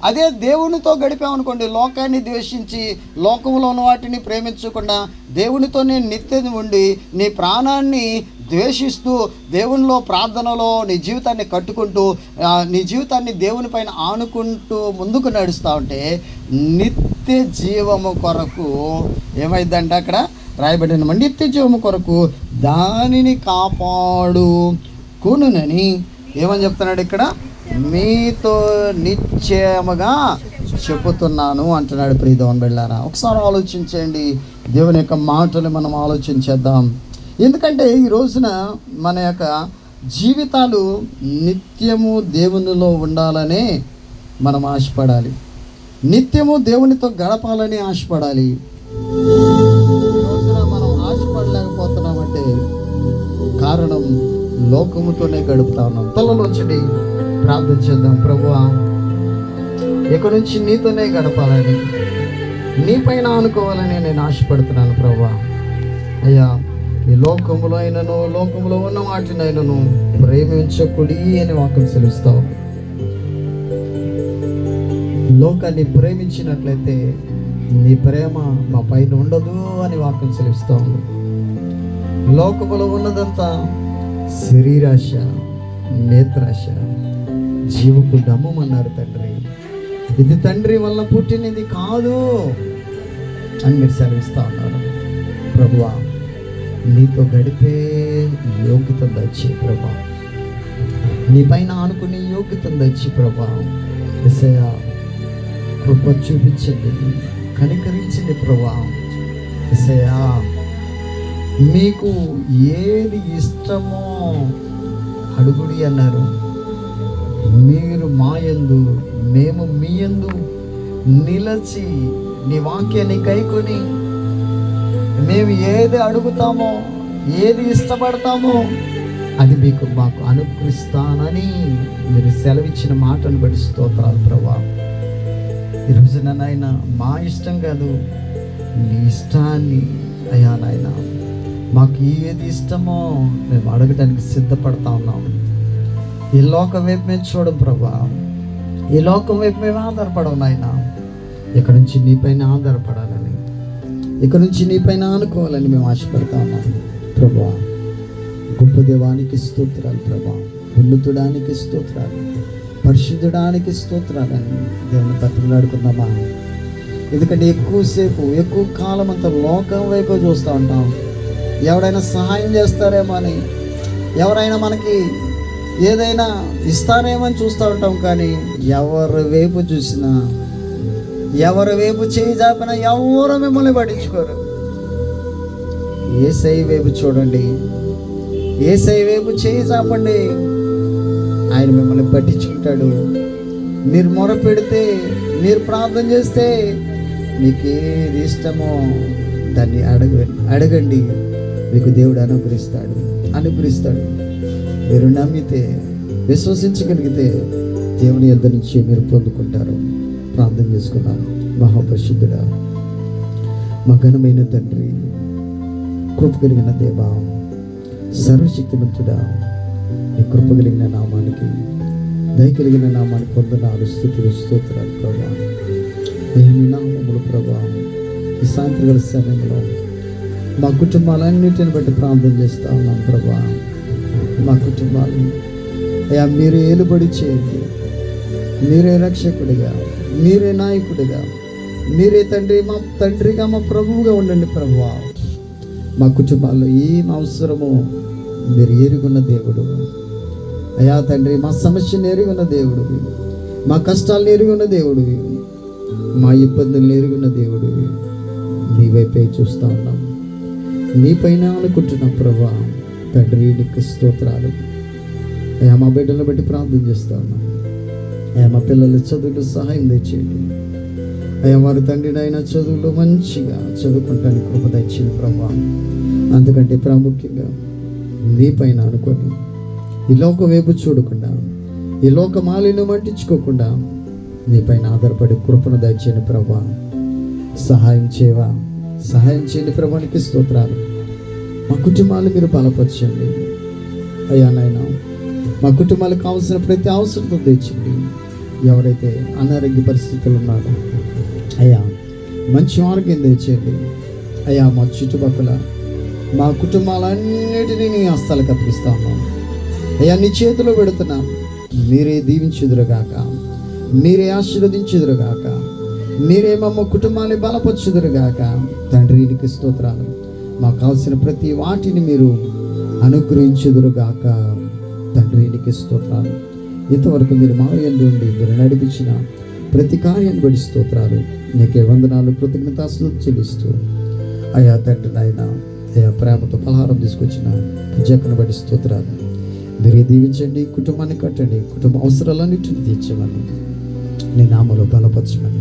A: అదే దేవునితో గడిపామనుకోండి, లోకాన్ని ద్వేషించి లోకంలో ఉన్న వాటిని ప్రేమించకుండా దేవునితోనే నిత్యం ఉండి నీ ప్రాణాన్ని ద్వేషిస్తూ దేవునిలో ప్రార్థనలో నీ జీవితాన్ని కట్టుకుంటూ నీ జీవితాన్ని దేవుని పైన ఆనుకుంటూ ముందుకు నడుస్తూ ఉంటే నిత్య జీవము కొరకు ఏమైందంటే అక్కడ రాయబడిన నిత్య జీవము కొరకు దానిని కాపాడుకొనునని ఏమని చెప్తున్నాడు ఇక్కడ, మీతో నిశ్చయముగా చెబుతున్నాను అంటున్నాడు. ప్రియదేవుని బిడ్డలారా, ఒకసారి ఆలోచించండి. దేవుని యొక్క మాటలు మనం ఆలోచించేద్దాం. ఎందుకంటే ఈ రోజున మన యొక్క జీవితాలు నిత్యము దేవునిలో ఉండాలనే మనం ఆశపడాలి. నిత్యము దేవునితో గడపాలని ఆశపడాలి. ఈ రోజున మనం ఆశపడలేకపోతున్నామంటే కారణం లోకముతోనే గడుపుతా ఉన్నాం. తలలోంచండి, ప్రార్థన చేద్దాం. ప్రభువా, ఇక నుంచి నీతోనే గడపాలని, నీ పైన ఆనుకోవాలని నేను ఆశపడుతున్నాను. ప్రభువా, అయ్యా, ఈ లోకములో అయినను లోకములో ఉన్న వాటినైనను ప్రేమించకుడి అని వాక్యం సెలవిస్తావు. లోకాన్ని ప్రేమించినట్లయితే నీ ప్రేమ మా పైన ఉండదు అని వాక్యం సెలవిస్తా ఉంది. లోకములో ఉన్నదంతా శరీరాశ, నేత్రాశ, జీవపు డమ్మం అన్నారు తండ్రి. ఇది తండ్రి వల్ల పుట్టినది కాదు అని మీరు సెలవిస్తా ఉన్నారు. ప్రభువా, నీతో గడిపే యోగ్యత దచ్చి ప్రభా, నీ పైన ఆనుకునే యోగ్యత దచ్చి ప్రభా. యేసయ్యా, కృప చూపించండి, కనికరించండి ప్రభా. యేసయ్యా, మీకు ఏది ఇష్టమో అడుగుడి అన్నారు. మీరు మా యందు, మేము మీ యందు నిలచి నీ వాక్యాన్ని కైకొని మేము ఏది అడుగుతామో, ఏది ఇష్టపడతామో అది మాకు అనుగ్రహిస్తానని మీరు సెలవిచ్చిన మాటను బట్టి స్తోత్రాలు ప్రభా. ఈరోజు నాయన మా ఇష్టం కాదు, నీ ఇష్టాన్ని అయ్యా నాయన మాకు ఏది ఇష్టమో మేము అడగటానికి సిద్ధపడతా ఉన్నాము. ఈ లోకం వైపు మేము చూడం ప్రభా, ఈ లోకం వైపు మేము ఆధారపడవు నాయన. ఇక్కడ నుంచి నీపైన ఆధారపడాలని, ఇక్కడ నుంచి నీపైన ఆనుకోవాలని మేము ఆశపడతా ఉన్నాము ప్రభా. గొప్ప దేవానికి స్తోత్రాలు ప్రభా, ఉన్నతుడానికి స్తోత్రాలు, పరిశుద్ధుడానికి స్తోత్రాలని దేవుని తట్టులాడుకుందామా. ఎందుకంటే ఎక్కువ కాలం అంతా లోకం వైపు చూస్తూ ఉంటాం. ఎవరైనా సహాయం చేస్తారేమో అని, ఎవరైనా మనకి ఏదైనా ఇస్తారేమో అని చూస్తూ ఉంటాం. కానీ ఎవరి వైపు చూసినా, ఎవరి వైపు చేయి చాపినా ఎవరు మిమ్మల్ని పట్టించుకోరు. యేసయ్య వైపు చూడండి, యేసయ్య వైపు చేయి చాపండి, ఆయన మిమ్మల్ని పట్టించుకుంటాడు. మీరు మొర పెడితే, మీరు ప్రార్థన చేస్తే మీకు ఏది ఇష్టమో దాన్ని అడగండి, మీకు దేవుడు అనుగ్రహిస్తాడు. మీరు నమ్మితే, విశ్వసించగలిగితే దేవుని యొద్ద నుంచి మీరు పొందుకుంటారు. ప్రార్థన చేసుకున్నాం. మహాపరిశుద్ధుడా, మా ఘనమైన తండ్రి, కృప కలిగిన దేవా, సర్వశక్తిమంతుడా, నీ కృప కలిగిన నామానికి, దయ కలిగిన నామానికి వందనాలు, స్తుతులు, స్తోత్రాలు ప్రభా. నీ నామములు ప్రభా, ఈ సాయంత్రకాల సమయంలో మా కుటుంబాలన్నిటిని బట్టి ప్రార్థన చేస్తూ ఉన్నాం ప్రభా. మా కుటుంబాలు అయ్యా మీరే ఏలుబడి చేయండి, మీరే రక్షకుడిగా, మీరే నాయకుడిగా, మీరే తండ్రిగా మా ప్రభువుగా ఉండండి ప్రభువా. మా కుటుంబాల్లో ఏం అవసరమో మీరు ఎరుగున్న దేవుడు అయ్యా తండ్రి. మా సమస్యను ఎరుగున్న దేవుడివి, మా కష్టాలను ఎరుగున్న దేవుడివి, మా ఇబ్బందులను ఎరుగున్న దేవుడివి. నీ వైపే చూస్తూ ఉన్నాం, నీ పైన అనుకుంటున్నాం ప్రభా. తండ్రి నీకు స్తోత్రాలు అయ్యా. మా బిడ్డలను బట్టి ప్రార్థన చేస్తూ ఉన్నాం అయ్యా. మా పిల్లల చదువులు సహాయం తెచ్చేయండి అయ్యా. వారి తండ్రినైనా చదువులు మంచిగా చదువుకుంటానికి కృప తెచ్చింది ప్రభా. అందుకంటే ప్రాముఖ్యంగా నీ పైన అనుకొని ఈ లోకం వైపు చూడకుండా, ఈ లోక మాలిన్యం అంటించుకోకుండా నీ పైన ఆధారపడి కృపను దయచేయండి ప్రభా. సహాయం చేయండి ప్రభానికి స్తోత్రాలు. మా కుటుంబాలు మీరు బలపరచండి అయ్యా నాయన. మా కుటుంబాలకు కావాల్సిన ప్రతి అవసరం తెచ్చండి. ఎవరైతే అనారోగ్య పరిస్థితులు ఉన్నారో అయ్యా మంచి ఆరోగ్యం తెచ్చేయండి అయ్యా. మా చుట్టుపక్కల మా కుటుంబాలన్నిటినీ నీ హస్తాలకు అప్పగిస్తా ఉన్నాం అయ్యా. నీ చేతిలో పెడుతున్నాం. మీరే దీవించుదురుగాక, మీరే ఆశీర్వదించుదురుగాక, మీరే మమ్మ కుటుంబాన్ని బలపరచుదురుగాక. తండ్రి నీకు స్తోత్రాలు. మాకు కావాల్సిన ప్రతి వాటిని మీరు అనుగ్రహించుదురుగాక. తండ్రి నీకు స్తోత్రాలు. ఇంతవరకు మీరు మా యందు ఉండి మీరు నడిపించిన ప్రతి కార్యాన్ని బట్టి స్తోత్రాలు. నీకే వందనాలు, కృతజ్ఞతాస్తుతులు చెల్లిస్తూ అయ్యా తండ్రి నాయన అయ్యా ప్రేమతో పలహారం తీసుకొచ్చిన జక్కను బట్టి స్తోత్రాలు. మీరే దీవించండి, కుటుంబాన్ని కట్టండి, కుటుంబ అవసరాలన్నింటిని తీర్చమని నీ నామలో బలపరచమని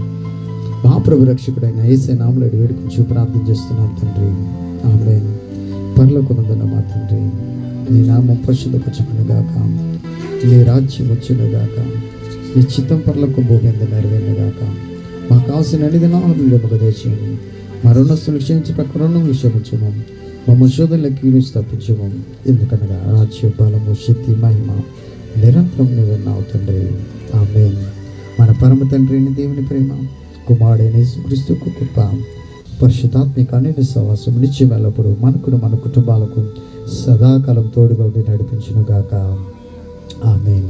A: మహాప్రభు రక్షకుడైన యేసే నామములో వేడుకొని ప్రార్థన చేస్తున్నాం తండ్రి. ఆమేన్. పరలోకమందున్న మా తండ్రి, నీ నామం పరిశుద్ధపరచబడును గాక, నీ రాజ్యం వచ్చును గాక, నీ చిత్తం పరలోకం భూమి మీద నెరవేరును గాక. మాకు కావాల్సిన అన్ని దినాలు మాకు దయచేయండి. మా రుణస్తులు క్షమించి ప్రక్క రుణములు క్షమించము, మమ్మ శోధనలకు కీడును తప్పించము. ఎందుకనగా రాజ్య బలము శక్తి మహిమ నిరంతరం నువ్వెన్నావు తండ్రి. ఆమేన్. మన పరమ తండ్రి అయిన దేవుని ప్రేమ, కుమారుడైన యేసుక్రీస్తు కృప, పరిశుద్ధాత్మిక అన్యోన్య సహవాసం నిత్యం ఎల్లప్పుడు మనకును మన కుటుంబాలకు సదాకాలం తోడుగా ఉండి నడిపించును గాక. ఆమేన్.